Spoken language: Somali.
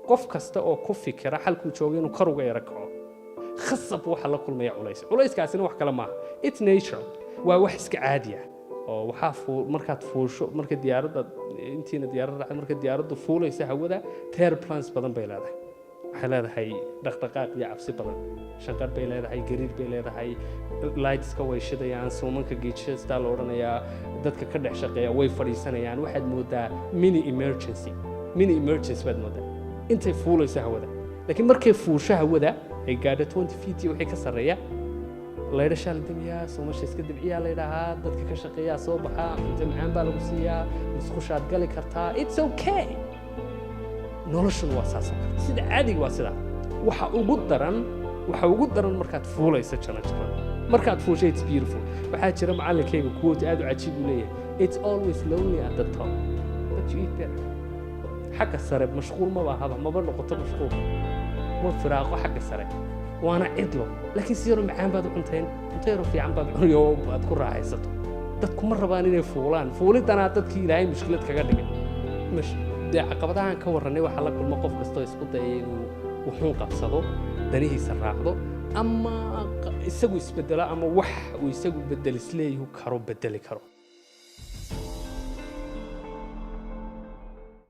qof kasta oo ku fikira halkuu joogay inuu kor uga yara kaco khasab waxa la kulmaya culayskaasina wax kale maaha it's nature waa wax iska caadi ah oo waxaa markaad fuusho marka diyaaraddu fuulaysa hawada turbulence badan bay leedahay waxay leedahay dhaqdhaqaaq iyo cabsi badan shanqar bay leedahay gariir bay leedahay lightska way shidayaan suumanka geejyada la odhanayaa dadka ka dhex shaqeeya way fadhiisanayaan waxaad moodaa mini emergency baad moodaa intay fuulaysa hawada laakiin markay fuusho hawada ay gaadho 20 feet iyo wixii ka sarreeya laydhashaa la damiyaa suumasha iska dibciyaa la yidhaahaa dadka ka shaqeeyaa soo baxaa cunto macaan baa lagu siiyaa musqushaad gali kartaa it's okay noloshuna waa saas sida caadiga waa sidaa waxa ugu daran markaad fuulaysa jaran markaad fuusho it's beautiful waxaa jira macallinkayga quote aad u cajiib u leeyahay it's always lonely at the top but you eat better xagga sare mashquul maba noqoto mashquul ma firaaqo xagga sare waana cidlo laakiin si yaro macaan baad u cunteen cunto yaro fiican baad cuniyo aad ku raaxaysato dadku ma rabaan inay fuulaan fuulidana dadkii ilaahay mushkilad kaga dhigay dee caqabadahan ka warranay waxaa la kulmo qof kastoo isku dayay inuu wuxuun qabsado danihiisa raacdo ama isagu isbedelo ama wax uu isagu bedel isleeyahu karo bedeli karo